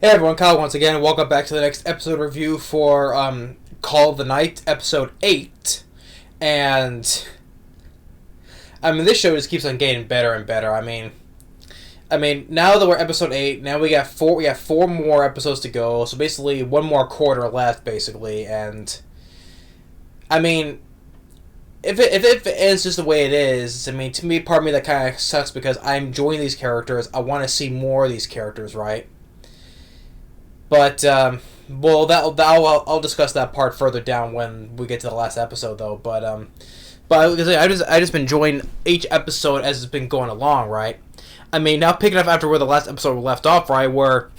Hey everyone, Kyle once again. Welcome back to the next episode review for Call of the Night, episode 8. And this show just keeps on getting better and better. Now that we're episode 8, now we got four more episodes to go. So basically one more quarter left basically, and if it ends just the way it is, to me, part of me that kind of sucks because I'm enjoying these characters. I want to see more of these characters, right? But I'll discuss that part further down when we get to the last episode, though. But I just been enjoying each episode as it's been going along, right? Now picking up after where the last episode left off, right, where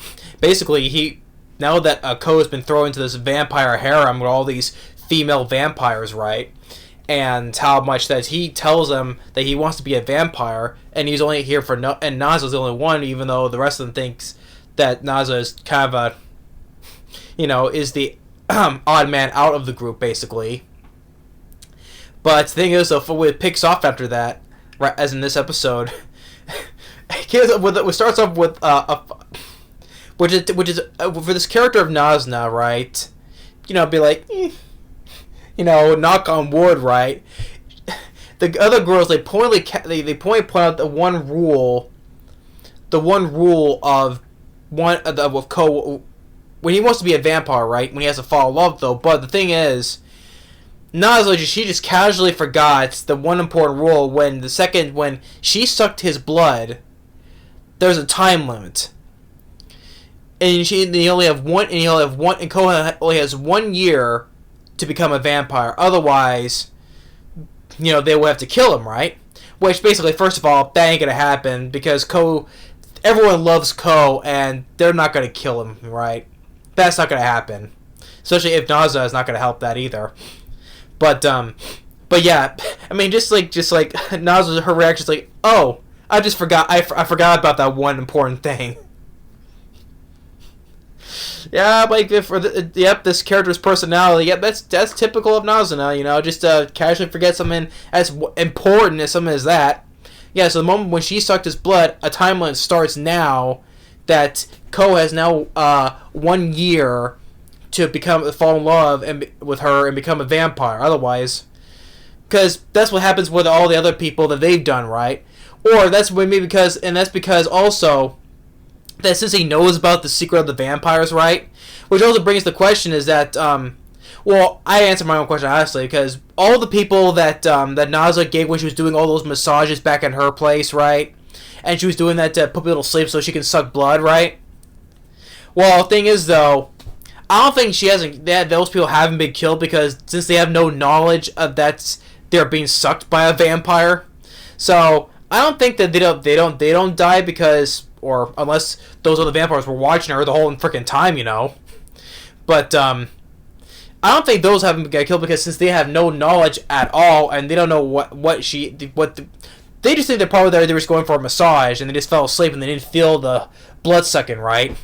basically now that Ko has been thrown into this vampire harem with all these female vampires, right? And how much that he tells them that he wants to be a vampire, and he's only here for and Naza's the only one, even though the rest of them thinks that Naza is kind of is the odd man out of the group, basically. But the thing is, though, it picks off after that, right, as in this episode. It starts off with which is for this character of Nazna, right? Be like, knock on wood, right? The other girls they point out the one rule of Ko when he wants to be a vampire, right? When he has to fall in love, though. But the thing is, Nazla, she just casually forgot the one important rule when she sucked his blood. There's a time limit, and he only have one, and Ko only has 1 year to become a vampire. Otherwise, they will have to kill him, right? Which basically, first of all, that ain't gonna happen because everyone loves Ko, and they're not gonna kill him, right? That's not gonna happen, especially if Naza is not gonna help that either. But yeah, just like Naza, her reaction is like, oh, I just forgot, I forgot about that one important thing. Yeah, this character's personality. Yep, that's typical of Naza. Just casually forget something as important as something as that. Yeah, so the moment when she sucked his blood, a timeline starts now that Ko has now 1 year to fall in love with her and become a vampire. Otherwise, because that's what happens with all the other people that they've done, right? Or that's because also that since he knows about the secret of the vampires, right? Which also brings the question is that I answered my own question honestly because all the people that Naza gave when she was doing all those massages back in her place, right? And she was doing that to put people to sleep so she can suck blood, right? Well, the thing is though, I don't think those people haven't been killed because since they have no knowledge of that they're being sucked by a vampire. So I don't think that they don't die because or unless those other vampires were watching her the whole freaking time, But I don't think those haven't got killed because since they have no knowledge at all and they don't know they just think they're probably there. They were just going for a massage and they just fell asleep and they didn't feel the blood sucking, right?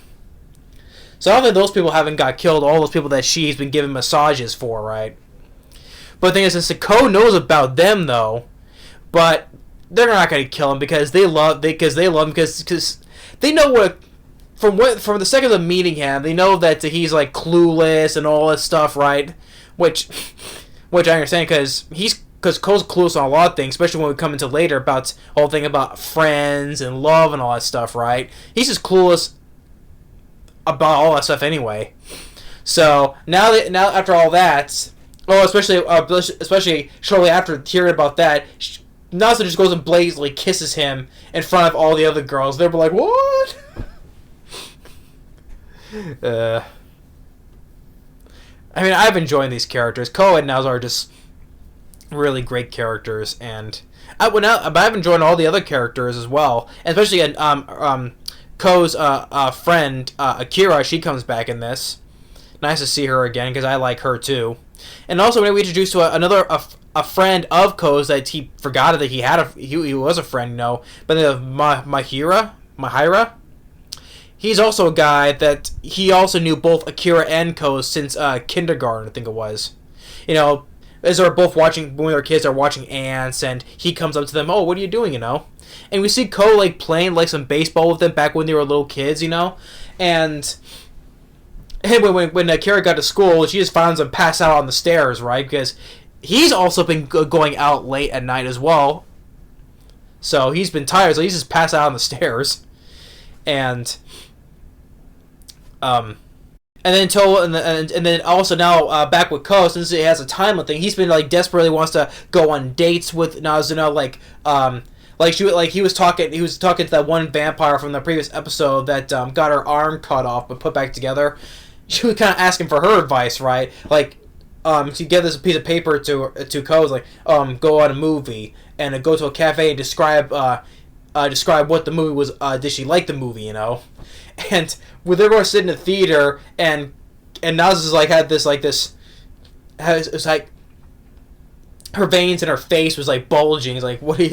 So I don't think those people haven't got killed. All those people that she's been giving massages for, right? But the thing is, since Ko knows about them though, but they're not going to kill him because they love him because they know from the second of meeting him, they know that he's like clueless and all that stuff, right? Which I understand because Ko's clueless on a lot of things, especially when we come into later about the whole thing about friends and love and all that stuff, right? He's just clueless about all that stuff anyway. So now after all that, especially shortly after hearing about that, Naza just goes and blatantly kisses him in front of all the other girls. They're like, what? I've enjoyed these characters. Ko and Naza are just really great characters, and I've enjoyed all the other characters as well, and especially Ko's friend Akira. She comes back in this. Nice to see her again because I like her too. And also when we introduced to a friend of Ko's that he forgot that he was a friend, but Mahira. He's also a guy that he also knew both Akira and Ko since kindergarten, I think it was. as they're both watching, when their kids are watching ants, and he comes up to them, oh, what are you doing, and we see Ko, like, playing, like, some baseball with them back when they were little kids, and when Akira got to school, she just finds him pass out on the stairs, right, because he's also been going out late at night as well, so he's been tired, so he's just passed out on the stairs, and then also now back with Ko, since he has a time limit thing, he's been like desperately wants to go on dates with Nazuna, he was talking to that one vampire from the previous episode that got her arm cut off but put back together. She was kind of asking for her advice, right? Like, she gave this piece of paper to Ko, like, go on a movie and go to a cafe and describe what the movie was. Did she like the movie? And when they're going to sit in the theater, and Naz is like had this it's like her veins in her face was like bulging. It's like what are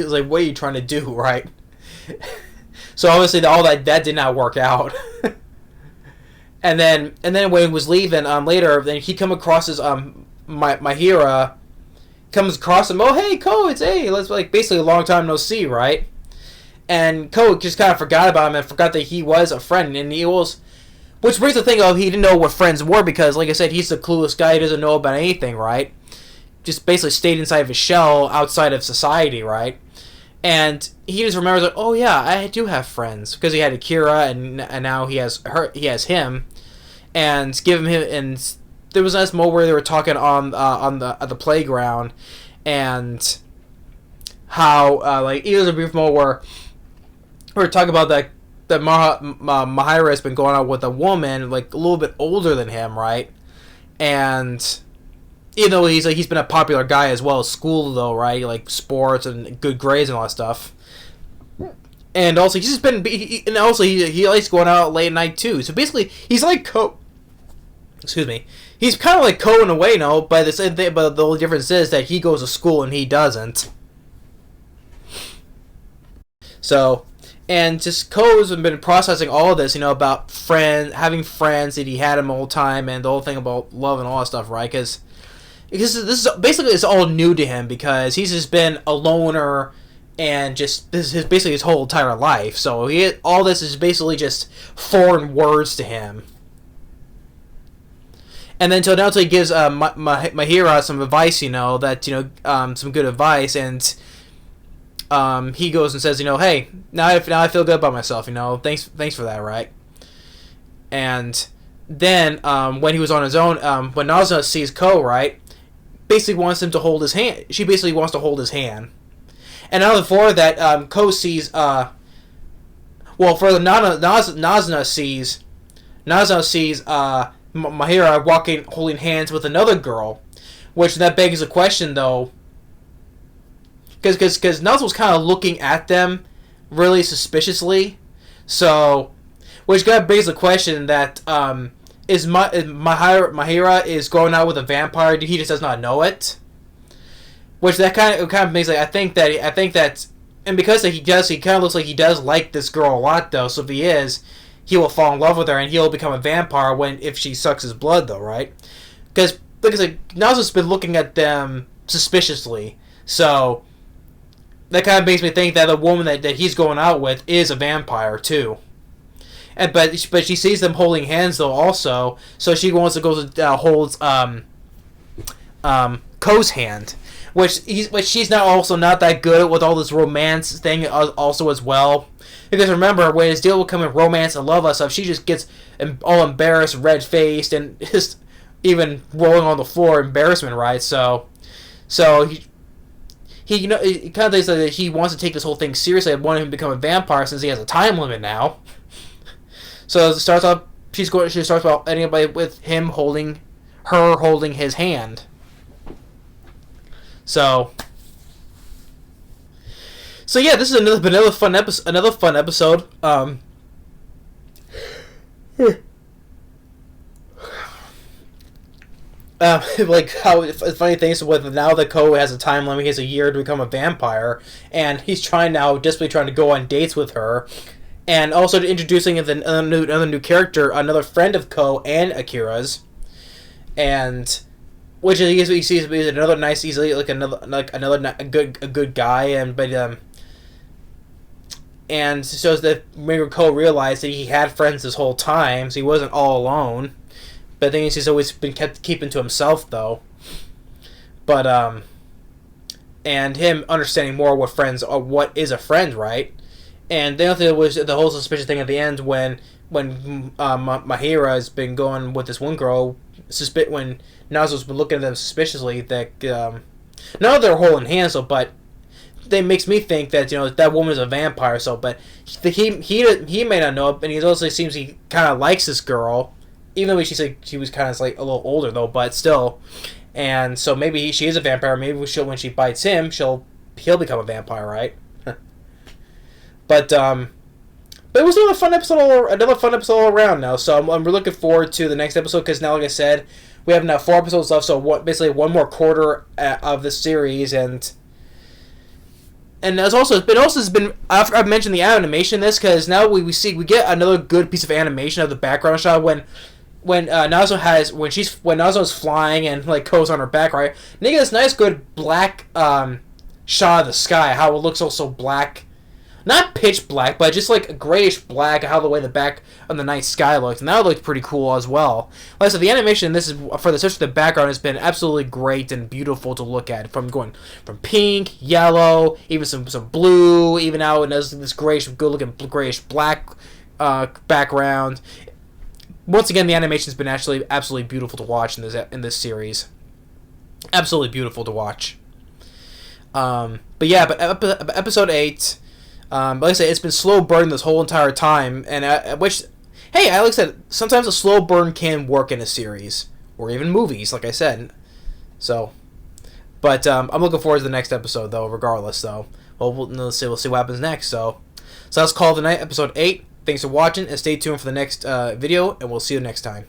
you trying to do, right? So obviously all that did not work out. and then when he was leaving later, then he come across his Mahira comes across him. Oh, hey Ko, let's like basically a long time no see, right? And Ko just kind of forgot about him and forgot that he was a friend, and which brings the thing of he didn't know what friends were, because like I said, he's the clueless guy. He doesn't know about anything, right? Just basically stayed inside of his shell outside of society, right? And he just remembers like, oh yeah, I do have friends, because he had Akira, and now he has him, and and there was a nice moment where they were talking on the playground, and how it was a brief moment where we were talking about that Mahira has been going out with a woman like a little bit older than him, right? And even though he's been a popular guy as well as school, though, right? Like sports and good grades and all that stuff. And also he's just been, he likes going out late at night too. So basically, he's like Ko. Excuse me. He's kind of like Ko in a way, but the same thing. But the only difference is that he goes to school and he doesn't. So. And just Ko's been processing all of this, about having friends that he had him all the time, and the whole thing about love and all that stuff, right? Because this is basically it's all new to him, because he's just been a loner, and just this is basically his whole entire life. So all this is basically just foreign words to him. And then until he gives Mahira some advice, some good advice, and. He goes and says, hey, now I feel good about myself, thanks for that, right? And then, when he was on his own, when Nazuna sees Ko, right, basically wants him to hold his hand. She basically wants to hold his hand. And now before that, Ko sees, Nazuna sees Mahira holding hands with another girl, which that begs the question, though, because Naz was kind of looking at them really suspiciously, so which kind of begs the question that is Mahira is going out with a vampire? He just does not know it, which that kind of makes I think that and because he kind of looks like he does like this girl a lot, though. So if he is, he will fall in love with her and he'll become a vampire if she sucks his blood, though, right? Because Naz has been looking at them suspiciously, so. That kind of makes me think that the woman that he's going out with is a vampire too, but she sees them holding hands though also, so she wants to go to holds Ko's hand, which she's not that good with all this romance thing also as well, because remember when his deal will come in romance and love us stuff, she just gets all embarrassed, red faced, and just even rolling on the floor embarrassment, right? So he kind of thinks that he wants to take this whole thing seriously and want him to become a vampire since he has a time limit now. So it starts off. She starts off anybody with him holding his hand. So yeah, this is another fun episode. Like how funny things with now that Ko has a time limit, he has a year to become a vampire, and he's desperately trying to go on dates with her, and also introducing another new character, another friend of Ko and Akira's, and which is what you see is another nice, easily like another a good guy, and so that Ringo realized that he had friends this whole time, so he wasn't all alone. But the thing is, he's always been kept keeping to himself though. But and him understanding more what friends are, what is a friend, right? And the other thing was the whole suspicious thing at the end when Mahira has been going with this one girl, when Nazo's been looking at them suspiciously, that not that they're holding hands, so, but they makes me think that that woman is a vampire. So, but he may not know it, and he also seems he kind of likes this girl, even though she was kind of like a little older though, but still. And so maybe she is a vampire. Maybe when she bites him, he'll become a vampire, right? But it was another fun episode all around now. So I'm looking forward to the next episode because now, like I said, we have now 4 episodes left. So basically one more quarter of the series, and it's been I've mentioned the animation in this because now we get another good piece of animation of the background shot when Nazo is flying and like goes on her back, right? And you get this nice good black shot of the sky, how it looks also black. Not pitch black, but just like a grayish black, how the way the back of the night sky looked, and that looked pretty cool as well. Like I said, the animation in this is especially the background has been absolutely great and beautiful to look at. From pink, yellow, even some blue, even out and there's this grayish, good looking grayish black background. Once again, the animation has been actually absolutely beautiful to watch in this series. Absolutely beautiful to watch. But episode 8. Like I said, it's been slow burn this whole entire time, and which, hey, like I said, sometimes a slow burn can work in a series or even movies, like I said. So, but I'm looking forward to the next episode, though. Regardless, though, we'll see what happens next. So that's called the night, episode 8. Thanks for watching, and stay tuned for the next video, and we'll see you next time.